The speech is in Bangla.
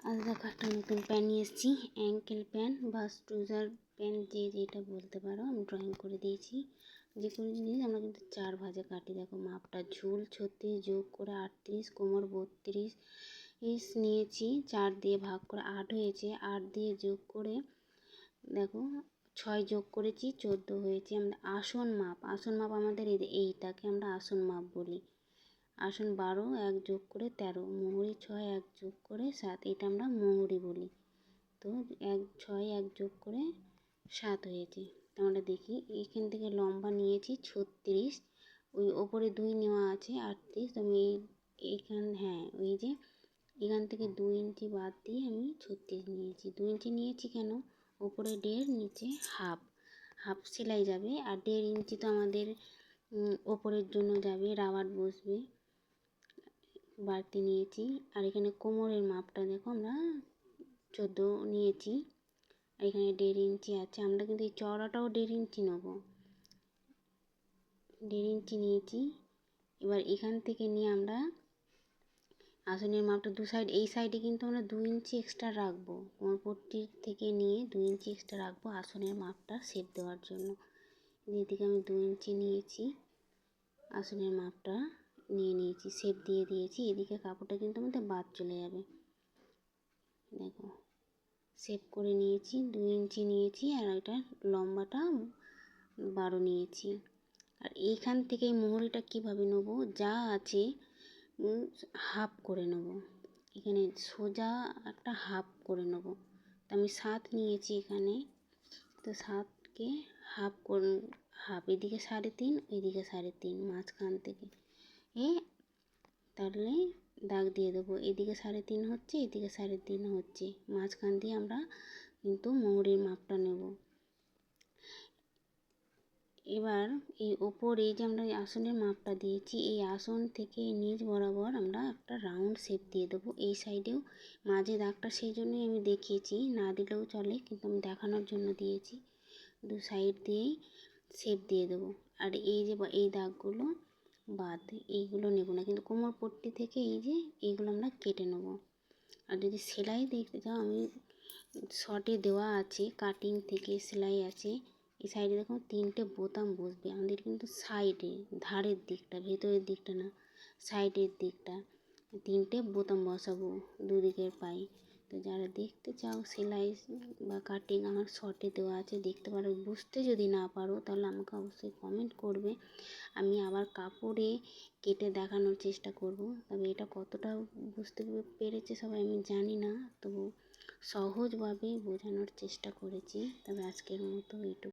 আজ দেখো একটা নতুন প্যান নিয়ে এসেছি, অ্যাঙ্কেল প্যান বা ট্রাউজার প্যান, যে যেটা বলতে পারো। আমি ড্রয়িং করে দিয়েছি। যে কোনো জিনিস আমরা কিন্তু 4 ভাজে কাটি। দেখো মাপটা, ঝুল 36 যোগ করে 38, কোমর 32 নিয়েছি, 4 দিয়ে ভাগ করে 8 হয়েছে, 8 দিয়ে যোগ করে দেখো 6 যোগ করেছি 14 হয়েছে। আমরা আসন মাপ আমাদের এইটাকে আমরা আসন মাপ বলি। আসন 12, 1 যোগ করে 13, মুহুরি 6, 1 যোগ করে 7, এটা আমরা মুহুরি বলি। তো 1 যোগ করে 7 হয়েছে। তো আমরা দেখি, এইখান থেকে লম্বা নিয়েছি 36, ওই ওপরে 2 নেওয়া আছে 38। তো আমি ওই যে এখান থেকে 2 ইঞ্চি বাদ দিয়ে আমি 36 নিয়েছি। 2 ইঞ্চি নিয়েছি কেন? ওপরে 1.5, নিচে হাফ সেলাই যাবে, আর 1.5 ইঞ্চি তো আমাদের ওপরের জন্য যাবে, রাবার বসবে, বাড়তি নিয়েছি। আর এখানে কোমরের মাপটা দেখো আমরা 14 নিয়েছি, আর এখানে 1.5 ইঞ্চি আছে। আমরা কিন্তু এই চওড়াটাও 1.5 ইঞ্চি নেব, 1.5 ইঞ্চি নিয়েছি। এবার এখান থেকে নিয়ে আমরা আসনের মাপটা দু সাইড, এই সাইডে কিন্তু আমরা 2 ইঞ্চি এক্সট্রা রাখবো, কোমরপট্টির থেকে নিয়ে 2 ইঞ্চি এক্সট্রা রাখবো আসনের মাপটা শেপ দেওয়ার জন্য। এদিকে আমি 2 ইঞ্চি নিয়েছি, আসনের মাপটা নিয়েছি, শেপ দিয়ে দিয়েছি। এদিকে কাপড়টা কিন্তু আমাদের বাদ চলে যাবে। দেখো শেপ করে নিয়েছি, 2 ইঞ্চি নিয়েছি, আর এটা লম্বাটা 12 নিয়েছি। আর এইখান থেকে মুহুরিটা কীভাবে নেব, যা আছে হাফ করে নেব, এখানে সোজা একটা হাফ করে নেব। তো আমি 7 নিয়েছি এখানে, তো 7কে হাফ এদিকে 3.5, এদিকে 3.5, মাঝখান থেকে তাহলে দাগ দিয়ে দেবো। এদিকে 3.5 হচ্ছে, এদিকে 3.5 হচ্ছে, মাঝখান দিয়ে আমরা কিন্তু মুহুরির মাপটা নেব। এবার এই ওপরে যে আমরা আসনের মাপটা দিয়েছি, এই আসন থেকে নিচ বরাবর আমরা একটা রাউন্ড শেপ দিয়ে দেবো। এই সাইডেও মাঝে দাগটা সেই জন্যই আমি দেখিয়েছি, না দিলেও চলে, কিন্তু আমি দেখানোর জন্য দিয়েছি। দু সাইড দিয়েই শেপ দিয়ে দেবো। আর এই যে এই দাগগুলো বাদ, এইগুলো নেব না, কিন্তু কোমর পট্টি থেকে এইগুলো আমরা কেটে নেব। আর যদি সেলাই দেখতে চাও, আমি শর্টে দেওয়া আছে, কাটিং থেকে সেলাই আছে। এই সাইডে দেখো 3টে বোতাম বসবে আমাদের, কিন্তু সাইডে, ধারের দিকটা, ভেতরের দিকটা না, সাইডের দিকটা 3টে বোতাম বসাবো দুদিকের পায়ে। তো যারা দেখতে চাও সেলাই বা কাটিং, আমার শর্টে দেওয়া আছে, দেখতে পারো। বুঝতে যদি না পারো তাহলে আমাকে অবশ্যই কমেন্ট করবে, আমি আবার কাপড়ে কেটে দেখানোর চেষ্টা করব। তবে এটা কতটা বুঝতে পেরেছে সবাই আমি জানি না, তবু সহজভাবে বোঝানোর চেষ্টা করেছি। তবে আজকের মতো এইটুকু।